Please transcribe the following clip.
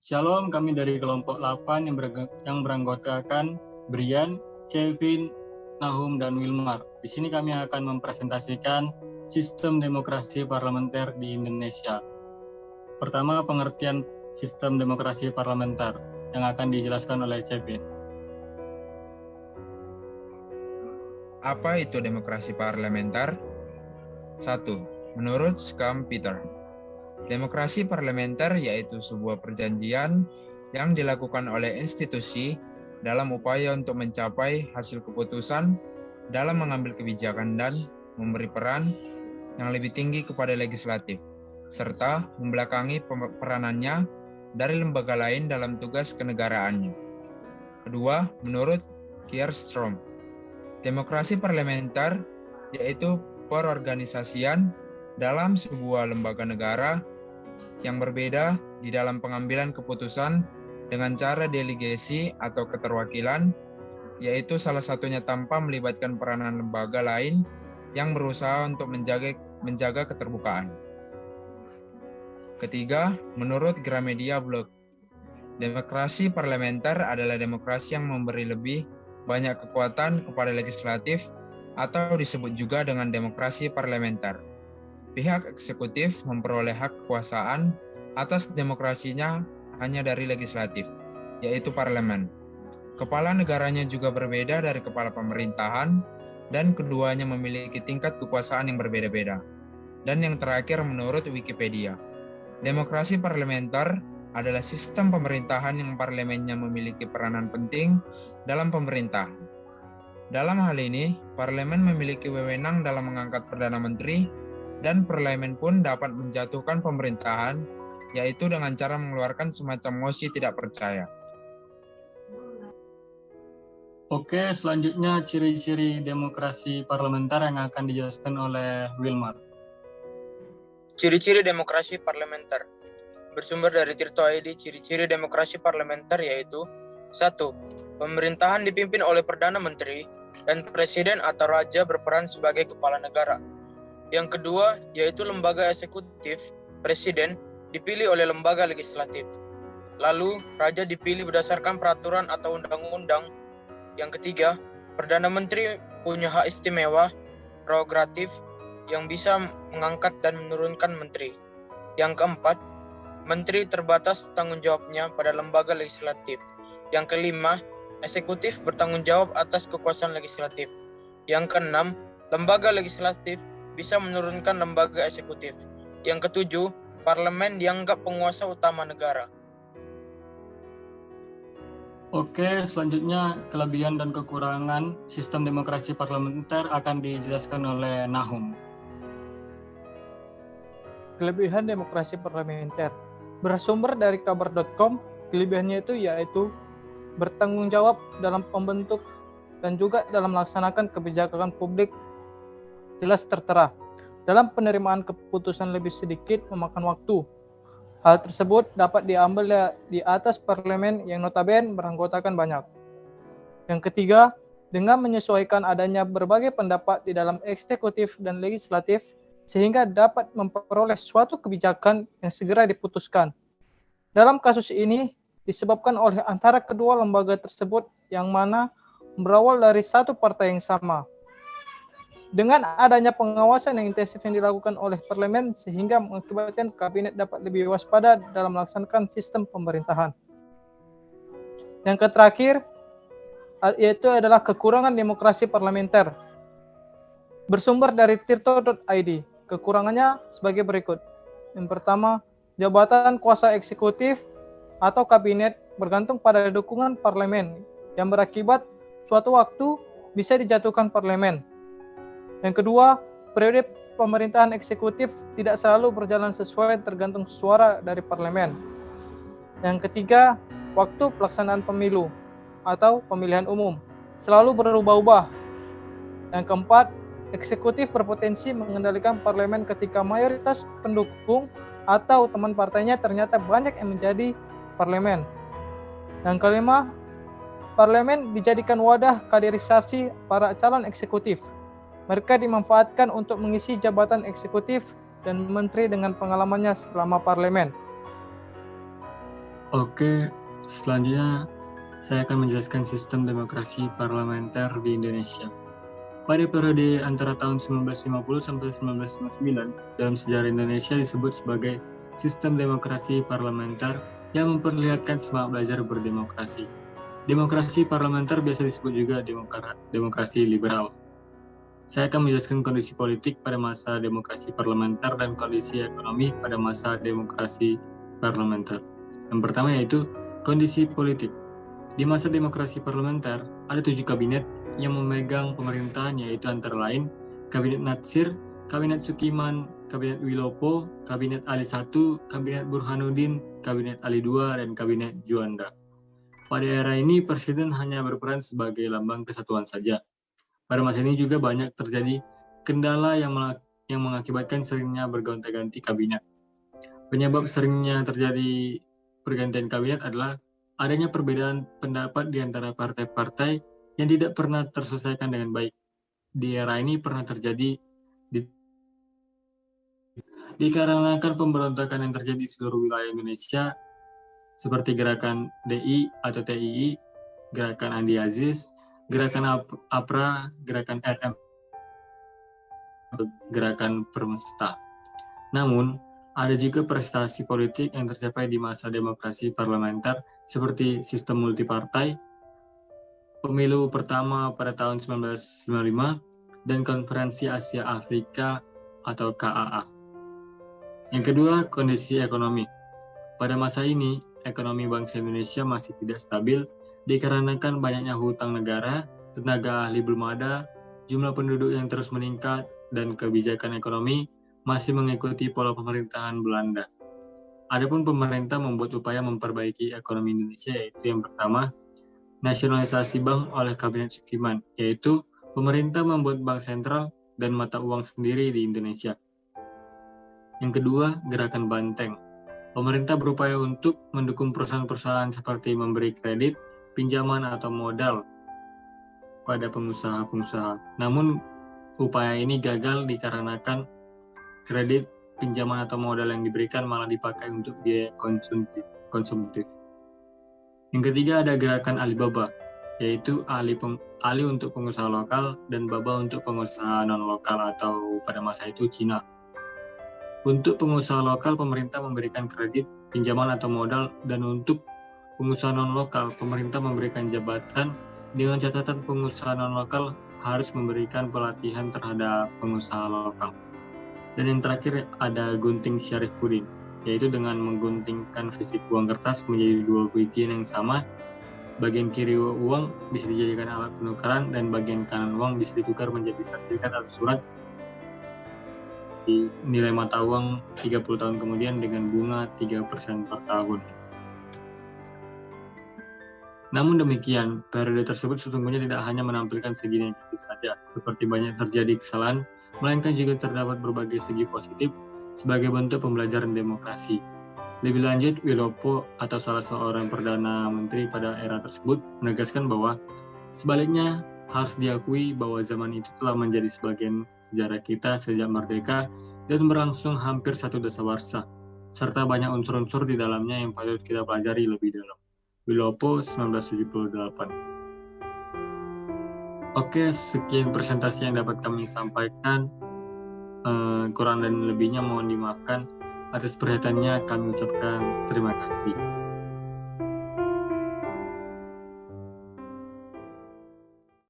Shalom, kami dari kelompok 8 yang beranggotakan Brian, Kevin, Nahum, dan Wilmar. Di sini kami akan mempresentasikan sistem demokrasi parlementer di Indonesia. Pertama, pengertian sistem demokrasi parlementer yang akan dijelaskan oleh Kevin. Apa itu demokrasi parlementer? 1. Menurut Schumpeter, demokrasi parlementer yaitu sebuah perjanjian yang dilakukan oleh institusi dalam upaya untuk mencapai hasil keputusan dalam mengambil kebijakan dan memberi peran yang lebih tinggi kepada legislatif, serta membelakangi peranannya dari lembaga lain dalam tugas kenegaraannya. Kedua, menurut Kierstrom, demokrasi parlementer yaitu perorganisasian dalam sebuah lembaga negara yang berbeda di dalam pengambilan keputusan dengan cara delegasi atau keterwakilan, yaitu salah satunya tanpa melibatkan peranan lembaga lain yang berusaha untuk menjaga keterbukaan. Ketiga, menurut Gramedia Blog, demokrasi parlementer adalah demokrasi yang memberi lebih banyak kekuatan kepada legislatif atau disebut juga dengan demokrasi parlementer. Pihak eksekutif memperoleh hak kekuasaan atas demokrasinya hanya dari legislatif, yaitu parlemen. Kepala negaranya juga berbeda dari kepala pemerintahan, dan keduanya memiliki tingkat kekuasaan yang berbeda-beda. Dan yang terakhir menurut Wikipedia, demokrasi parlementer adalah sistem pemerintahan yang parlemennya memiliki peranan penting dalam pemerintahan. Dalam hal ini, parlemen memiliki wewenang dalam mengangkat Perdana Menteri, dan parlemen pun dapat menjatuhkan pemerintahan, yaitu dengan cara mengeluarkan semacam mosi tidak percaya. Oke, selanjutnya ciri-ciri demokrasi parlementer yang akan dijelaskan oleh Wilmar. Ciri-ciri demokrasi parlementer bersumber dari Tirto ID. Ciri-ciri demokrasi parlementer yaitu 1. Pemerintahan dipimpin oleh Perdana Menteri dan Presiden atau Raja berperan sebagai kepala negara. Yang kedua, yaitu lembaga eksekutif, Presiden dipilih oleh lembaga legislatif. Lalu, Raja dipilih berdasarkan peraturan atau undang-undang. Yang ketiga, Perdana Menteri punya hak istimewa, prerogatif, yang bisa mengangkat dan menurunkan menteri. Yang keempat, Menteri terbatas tanggung jawabnya pada lembaga legislatif. Yang kelima, eksekutif bertanggung jawab atas kekuasaan legislatif. Yang keenam, lembaga legislatif bisa menurunkan lembaga eksekutif. Yang ketujuh, parlemen dianggap penguasa utama negara. Oke, selanjutnya kelebihan dan kekurangan sistem demokrasi parlementer akan dijelaskan oleh Nahum. Kelebihan demokrasi parlementer bersumber dari kabar.com. Kelebihannya yaitu bertanggung jawab dalam pembentuk dan juga dalam melaksanakan kebijakan publik jelas tertera. Dalam penerimaan keputusan lebih sedikit memakan waktu. Hal tersebut dapat diambil di atas parlemen yang notabene beranggotakan banyak. Yang ketiga, dengan menyesuaikan adanya berbagai pendapat di dalam eksekutif dan legislatif, sehingga dapat memperoleh suatu kebijakan yang segera diputuskan. Dalam kasus ini, disebabkan oleh antara kedua lembaga tersebut yang mana berawal dari satu partai yang sama. Dengan adanya pengawasan yang intensif yang dilakukan oleh parlemen sehingga mengakibatkan kabinet dapat lebih waspada dalam melaksanakan sistem pemerintahan. Yang terakhir yaitu adalah kekurangan demokrasi parlementer. Bersumber dari tirto.id. Kekurangannya sebagai berikut. Yang pertama, jabatan kuasa eksekutif atau kabinet bergantung pada dukungan parlemen yang berakibat suatu waktu bisa dijatuhkan parlemen. Yang kedua, periode pemerintahan eksekutif tidak selalu berjalan sesuai tergantung suara dari parlemen. Yang ketiga, waktu pelaksanaan pemilu atau pemilihan umum selalu berubah-ubah. Yang keempat, eksekutif berpotensi mengendalikan parlemen ketika mayoritas pendukung atau teman partainya ternyata banyak yang menjadi parlemen. Yang kelima, parlemen dijadikan wadah kaderisasi para calon eksekutif. Mereka dimanfaatkan untuk mengisi jabatan eksekutif dan menteri dengan pengalamannya selama parlemen. Oke, selanjutnya saya akan menjelaskan sistem demokrasi parlementer di Indonesia. Pada periode antara tahun 1950 sampai 1959, dalam sejarah Indonesia disebut sebagai sistem demokrasi parlementer yang memperlihatkan semangat belajar berdemokrasi. Demokrasi parlementer biasa disebut juga demokrasi liberal. Saya akan menjelaskan kondisi politik pada masa demokrasi parlementer dan kondisi ekonomi pada masa demokrasi parlementer. Yang pertama yaitu kondisi politik. Di masa demokrasi parlementer, ada 7 kabinet yang memegang pemerintahan, yaitu antara lain Kabinet Natsir, Kabinet Sukiman, Kabinet Wilopo, Kabinet Ali I, Kabinet Burhanuddin, Kabinet Ali II, dan Kabinet Juanda. Pada era ini, Presiden hanya berperan sebagai lambang kesatuan saja. Pada masa ini juga banyak terjadi kendala yang mengakibatkan seringnya bergonta-ganti kabinet. Penyebab seringnya terjadi pergantian kabinet adalah adanya perbedaan pendapat di antara partai-partai yang tidak pernah terselesaikan dengan baik. Di era ini pernah terjadi dikarenakan pemberontakan yang terjadi di seluruh wilayah Indonesia, seperti gerakan DI atau TII, gerakan Andi Aziz, gerakan APRA, gerakan RM, gerakan Permesta. Namun, ada juga prestasi politik yang tercapai di masa demokrasi parlementer, seperti sistem multipartai, pemilu pertama pada tahun 1995, dan Konferensi Asia Afrika atau KAA. Yang kedua, kondisi ekonomi. Pada masa ini, ekonomi bangsa Indonesia masih tidak stabil dikarenakan banyaknya hutang negara, tenaga ahli belum ada, jumlah penduduk yang terus meningkat, dan kebijakan ekonomi masih mengikuti pola pemerintahan Belanda. Adapun pemerintah membuat upaya memperbaiki ekonomi Indonesia, yaitu yang pertama, nasionalisasi bank oleh Kabinet Sukiman, yaitu pemerintah membuat bank sentral dan mata uang sendiri di Indonesia. Yang kedua, gerakan Banteng. Pemerintah berupaya untuk mendukung perusahaan-perusahaan seperti memberi kredit, pinjaman atau modal pada pengusaha-pengusaha. Namun, upaya ini gagal dikarenakan kredit, pinjaman atau modal yang diberikan malah dipakai untuk biaya konsumtif. Yang ketiga ada gerakan Alibaba, yaitu Ali untuk pengusaha lokal dan Baba untuk pengusaha non-lokal atau pada masa itu Cina. Untuk pengusaha lokal, pemerintah memberikan kredit, pinjaman atau modal, dan untuk pengusaha non-lokal, pemerintah memberikan jabatan dengan catatan pengusaha non-lokal harus memberikan pelatihan terhadap pengusaha lokal. Dan yang terakhir ada gunting Syarifudin, yaitu dengan mengguntingkan fisik uang kertas menjadi 2 bijian yang sama. Bagian kiri uang bisa dijadikan alat penukaran dan bagian kanan uang bisa ditukar menjadi sertifikat atau surat di nilai mata uang 30 tahun kemudian dengan bunga 3% per tahun. Namun demikian, periode tersebut sesungguhnya tidak hanya menampilkan segi negatif saja, seperti banyak terjadi kesalahan, melainkan juga terdapat berbagai segi positif sebagai bentuk pembelajaran demokrasi. Lebih lanjut, Wilopo atau salah seorang Perdana Menteri pada era tersebut menegaskan bahwa sebaliknya harus diakui bahwa zaman itu telah menjadi sebagian sejarah kita sejak merdeka dan berlangsung hampir 1 dasawarsa, serta banyak unsur-unsur di dalamnya yang patut kita pelajari lebih dalam. Wilopo 1978. Oke, sekian presentasi yang dapat kami sampaikan. Kurang dan lebihnya mohon dimaafkan. Atas perhatiannya kami ucapkan terima kasih.